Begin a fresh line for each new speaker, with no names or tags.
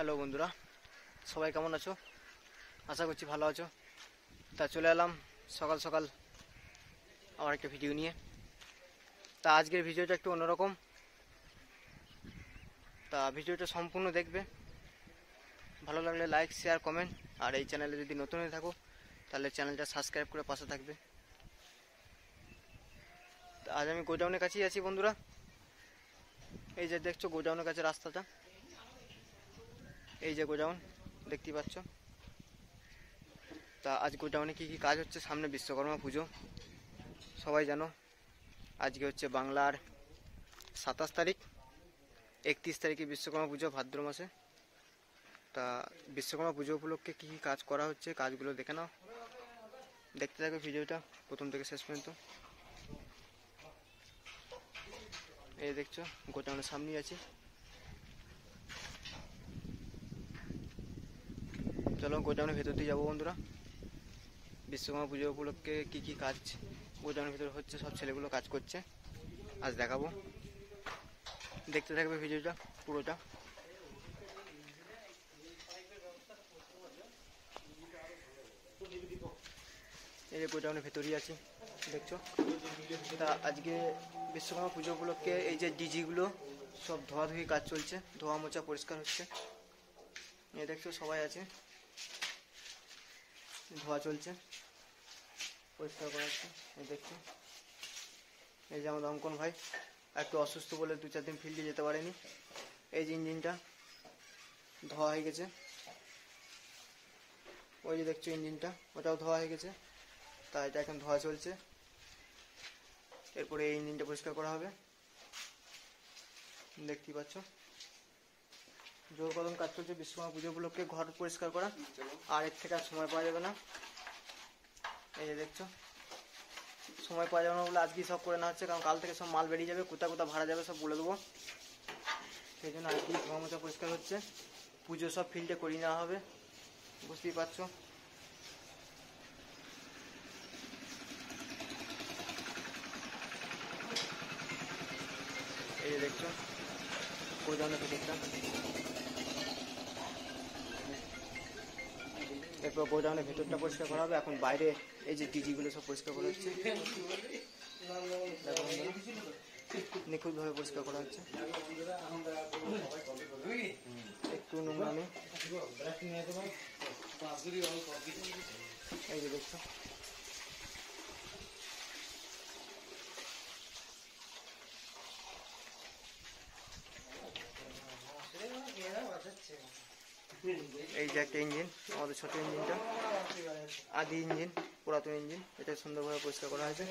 Hello বন্ধুরা, সবাই কেমন আছো? আশা করছি ভালো আছো। তা চলে এলাম সকাল সকাল আমার একটা ভিডিও নিয়ে। তা আজকের ভিডিওটা একটু অন্যরকম। তা ভিডিওটা সম্পূর্ণ দেখবে, ভালো লাগলে লাইক, শেয়ার, কমেন্ট। আর এই চ্যানেলে যদি নতুন হয়ে থাকো তাহলে চ্যানেলটা সাবস্ক্রাইব করে পাশে থাকবে। তা আজ আমি গোডাউনের কাছেই আছি বন্ধুরা। এই যে দেখছো গোডাউনের কাছে রাস্তাটা, এই যে গোডাউন দেখতেই পাচ্ছ। তা আজ গোডাউনে কী কী কাজ হচ্ছে, সামনে বিশ্বকর্মা পুজো সবাই জানো। আজকে হচ্ছে বাংলার 27 তারিখ, 31 তারিখে বিশ্বকর্মা পুজো ভাদ্র মাসে। তা বিশ্বকর্মা পুজো উপলক্ষে কী কী কাজ করা হচ্ছে কাজগুলো দেখে নাও, দেখতে থাকবে ভিডিওটা প্রথম থেকে শেষ পর্যন্ত। এই দেখছো গোডাউনের সামনেই আছি। চলো গোডাউনের ভেতর দিয়ে যাবো বন্ধুরা। বিশ্বকর্মা পুজো উপলক্ষে কী কী কাজ গোডাউনের ভেতর হচ্ছে, সব ছেলেগুলো কাজ করছে, আজ দেখাবো। দেখতে থাকবে ভিডিওটা পুরোটা। এই যে গোডাউনের ভেতরই আছি দেখছো। তা আজকে বিশ্বকর্মা পুজো উপলক্ষে এই যে ডিজিগুলো সব ধোয়াধুয়ি কাজ চলছে, ধোয়া মোছা পরিষ্কার হচ্ছে। এই দেখছো সবাই আছে, ধোয়া চলছে, পরিষ্কার করা হচ্ছে। এই দেখছো এই যে আমাদের অঙ্কন ভাই একটু অসুস্থ বলে 2-4 দিন ফিল্ডে যেতে পারেনি। এই যে ইঞ্জিনটা ধোয়া হয়ে গেছে, ওই যে দেখছো ইঞ্জিনটা ওটাও ধোয়া হয়ে গেছে। তা এটা এখন ধোয়া চলছে, এরপরে এই ইঞ্জিনটা পরিষ্কার করা হবে। দেখতেই পাচ্ছ জোর কদম কাজ চলছে বিশ্বকর্মা পুজো উপলক্ষে ঘর পরিষ্কার করা, আর এর থেকে আর সময় পাওয়া যাবে না। এই যে দেখছো সময় পাওয়া যাবে না বলে আজকেই সব করে নেওয়া হচ্ছে, কারণ কাল থেকে সব মাল বেরিয়ে যাবে, কোথা কোথা ভাড়া যাবে সব বলে দেবো। সেই জন্য আজকেই ধোয়া মোছা পরিষ্কার হচ্ছে, পুজো সব ফিল্ডে করিয়ে নেওয়া হবে, বুঝতেই পারছো। এই যে দেখছো গোডাউনের ভেতরটা, এরপর গোডাউনের ভেতরটা পরিষ্কার করা হবে। এখন বাইরে এই যে ডিজিগুলো সব পরিষ্কার করা হচ্ছে, নিখুঁতভাবে পরিষ্কার করা হচ্ছে, একটু নোংরা নেই। এই যে দেখছো এই যে একটা ইঞ্জিন, আমাদের ছোট ইঞ্জিনটা, আদি ইঞ্জিন, পুরাতন ইঞ্জিন, এটা সুন্দরভাবে পরিষ্কার করা হয়েছে।